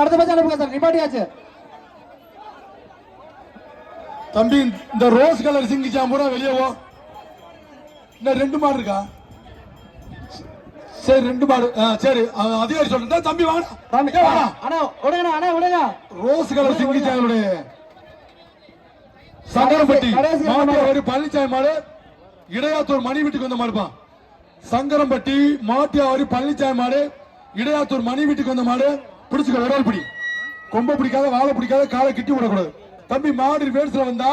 அடுத்த பேச்சு அனுப்புங்க சார். நிப்பாட்டியாச்சு தம்பி. இந்த ரோஸ் கலர் சிங்கி சாம்பூரா வெளியே போ. இன்னும் 2 மாடு இருக்கா? சரி 2 மாடு. சரி அதிகாரி சொல்றேன். தம்பி வாங்க. அண்ணா விடுங்க, அண்ணா விடுங்க. ரோஸ் கலர் சிங்கி சாம்புடைய சங்கரம்பட்டி மாட்டியாவரி பழனிசாமி மாடு, இடையாத்தூர் மணி வீட்டுக்கு வந்த மாடுப்பா. சங்கரம்பட்டி மாட்டியாவரி பழனிசாமி மாடு, இடையாத்தூர் மணி வீட்டுக்கு வந்த மாடு. பிடிச்சுக்க, விரல் பிடி. கொம்ப பிடிக்காத, வாழை பிடிக்காத, காலை கிட்டி விடக்கூடாது தம்பி. மாடு ரிவர்ஸ்ல வந்தா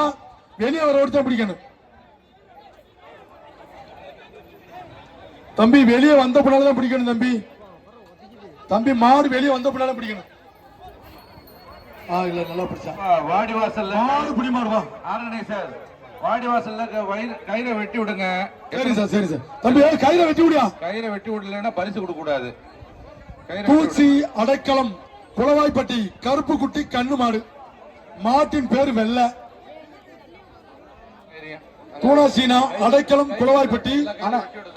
வெளியே வர ஒருத்தன் பிடிக்கணும் தம்பி. வெளியே வந்த பின்னால்தான் பிடிக்கணும் தம்பி. தம்பி மாடு வெளியே வந்த பின்னால பிடிக்கணும். இல்ல நல்லா பிடிச்சா. வாடி வாசல்ல மாடு பிடி மாடுவா. ஆரணி சார், வாடி வாசல்ல கயிறை வெட்டி விடுங்க. சரி சார், சரி சார். தம்பி கயிறை வெட்டி விடியா. கயிறை வெட்டி விடலன்னா பரிசு கொடுக்க கூடாது. பூச்சி அடைக்கலம் குளவாய்ப்பட்டி கருப்பு குட்டி கண்ணு மாடு. மாட்டின் பேர் வெள்ள. தூணாசீனா அடைக்கலம் குளவாய்ப்பட்டி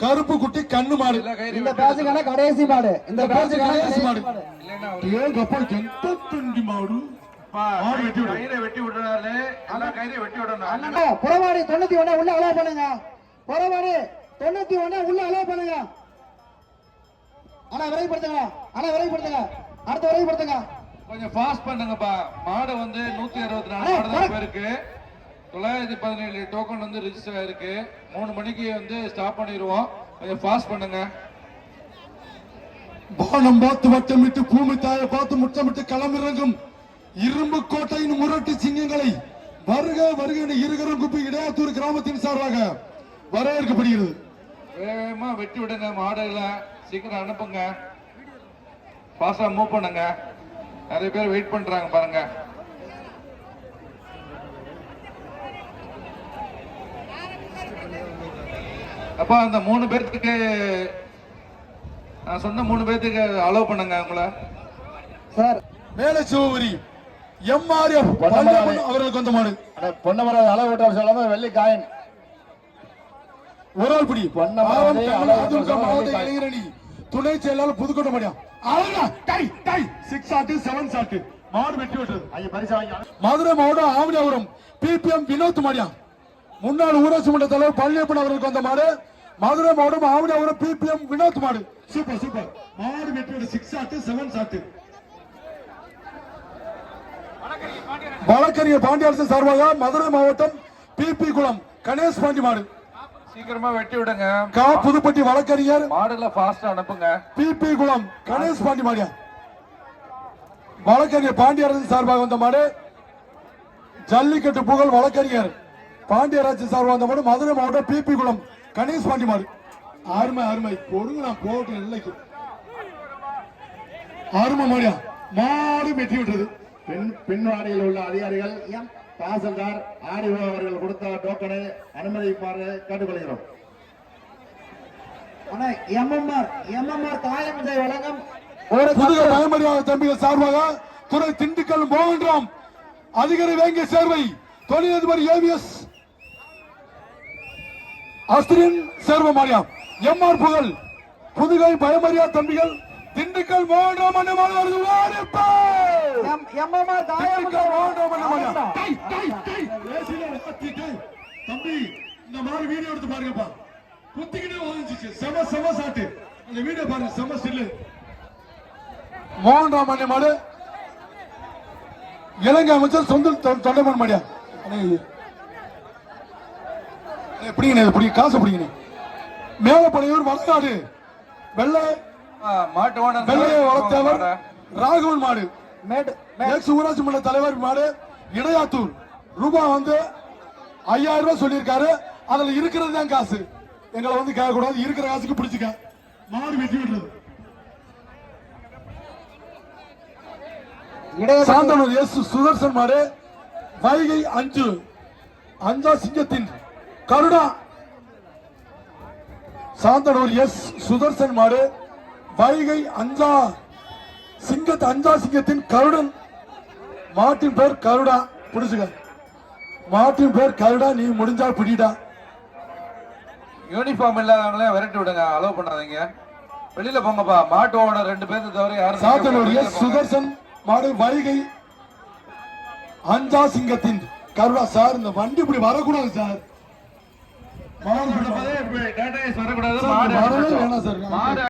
கருப்பு குட்டி கண்ணு மாடு. இந்த பேட்சுக்கான கடைசி மாடு. இந்த பேட்சுக்கான கடைசி மாடு. கயிறை வெட்டி விடுறாரு. கயிறை வெட்டி விடணும். புறவாடி 91 உள்ள அலோ பண்ணுங்க. புறவாடி 91 உள்ள அலோ பண்ணுங்க. ஆனா விரைப்படுத்துங்க, ஆனா விரைப்படுத்துங்க. அடுத்த விரைப்படுத்துங்க. கொஞ்சம் ஃபாஸ்ட் பண்ணுங்கப்பா. மாடு வந்து 164 மாடு தான் இருக்கு. 917 டோக்கன் வந்து ரிஜிஸ்டர் ஆயிருக்கு. 3 மணிக்கு வந்து ஸ்டாப் பண்ணிடுவோம். கொஞ்சம் ஃபாஸ்ட் பண்ணுங்க. பானம் பார்த்து வட்டமிட்டு பூமி தாயை பார்த்து முட்டமிட்டு களமிறங்கும் இரும்பு கோட்டையின் முரட்டு சிங்கங்களை வருக வருக இருகரும் குப்பி இடையாத்தூர் கிராமத்தின் சார்பாக வரவேற்கப்படுகிறது. வேகமா வெட்டி விடுங்க. மாடுல சீக்கிரம் அனுப்புங்க. ஃபாஸ்டா மூவ் பண்ணுங்க. நிறைய பேர் வெயிட் பண்றாங்க பாருங்க. அப்ப அந்த 3 பேருக்கு நான் சொன்ன 3 பேருக்கு அலோவ் பண்ணுங்க உங்களை. சார் மேல சிவபுரி எம்ஆர்எஃப் அவர்களுக்கு வந்த மாடு. பொன்னமரம் அளவு விட்டார் சொல்லாம வெள்ளி காயன் ஒரு ஆள் பிடி. மாவட்ட இளைஞரணி துணை செயலாளர் புதுக்கோட்டை மாடியா. 6 ஷாட் 7 ஷாட் மாடு வெட்டி விட்டது. மதுரை மாவட்டம் ஆவணியாபுரம் பிபிஎம் வினோத் மாடியா. முன்னாள் ஊராட்சி மன்ற தலைவர் பழனியப்பன் அவர்களுக்கு வந்த மாடு. மதுரை மாவட்டம் ஆவணியாபுரம் பிபிஎம் வினோத் மாடு. சூப்பர் சூப்பர் மாடு வெட்டி விட்டு 6 ஷாட் 7 ஷாட். வழக்கறிஞர் பாண்டியரசு சார்பாக மதுரை மாவட்டம் பிபி குளம் கணேஷ் பாண்டி மாடு. சீக்கிரமா வெட்டி விடுங்க. புதுப்பட்டி வழக்கறிஞர் மாடுல ஃபாஸ்டா அனுப்புங்க. பிபி குளம் கணேஷ் பாண்டி மாடியா. வழக்கறிஞர் பாண்டியரசு சார்பாக வந்த மாடு. ஜல்லிக்கட்டு புகழ் வழக்கறிஞர் பாண்டியராஜன் சார்பாக வந்த மாடு. மதுரை மாவட்டம் பிபி குளம் கணேஷ் பாண்டி மாடு. அருமை அருமை பொருங்க. நான் போட்டு இல்லைக்கு அருமை மாடியா. மாடு வெட்டி விட்டது. பின்வாடியில் உள்ள அதிகாரிகள் தாசில்தார் ஆடிஓ அவர்கள் கொடுத்த டோக்கனை அனுமதிக்குமாறு கேட்டுக்கொள்கிறோம். எம்எம்ஆர் தாயமதை வழங்கும் புதுகை பயமறியாத தம்பிகள் சார்பாக துறை திண்டுக்கல் மோகன்ராம் அதிகாரி வேங்கிய சேர்வை தொழிலதிபர் ஏவிஎஸ் அஸ்திரின் சேர்வ மாரியா. எம்ஆர் புகழ் புதுகை பயமறியா தம்பிகள் திண்டுக்கல் மோகன்ராம் தம்பி. இந்த மாதிரி வீடியோ எடுத்து பாருங்கப்பா. குத்திக்கிட்டே ஓடிச்சு. செம செம சாட்டு. அந்த வீடியோ பாருங்க. செம ஸ்டில். மோகன் ராமன் மாடு இலங்கை அமைச்சர் சொந்த தொண்டைமன் மாடியா. எப்படி காசு பிடிங்க. மேலப்படையூர் வளநாடு வெள்ளை வெள்ளையை வளர்த்தவர் ராகவன் மாடு. ஊராட்சி மன்ற தலைவர் மாடு. இடையாத்தூர் ரூபாய் வந்து 5000 ரூபாய் சொல்லியிருக்காரு. அதுல இருக்கிறது தான் காசு. எங்களை வந்து கேட்க கூடாது. இருக்கிற காசுக்கு பிடிச்சுக்க. மாடு வெட்டி விடுறது. சாந்தனூர் எஸ் சுதர்சன் மாடு. வைகை 5 அஞ்சா சிங்கத்தின் கருடா. சாந்தனூர் எஸ் சுதர்சன் மாடு. வைகை அஞ்சா சிங்கத்தின் கருடன். மாட்டின் பேர் கருடா. பிடிச்சுக்க. மாட்டின் பேர் கருடா. நீ முடிஞ்சா பிடிடா. யூனிஃபார்ம் இல்லாதவங்களே விரட்டி விடுங்க. அலோவ் பண்ணாதீங்க. வெளியில போங்கப்பா. மாட்டு ஓனர் 2 பேருக்கு தவிர யாரும். சாத்தனூர் எஸ் சுதர்சன் மாடு வைகை அஞ்சா சிங்கத்தின் கருடா சார். இந்த வண்டி இப்படி வரக்கூடாது சார். வரக்கூடாது சார், வரவே வேணாம் சார். மாடு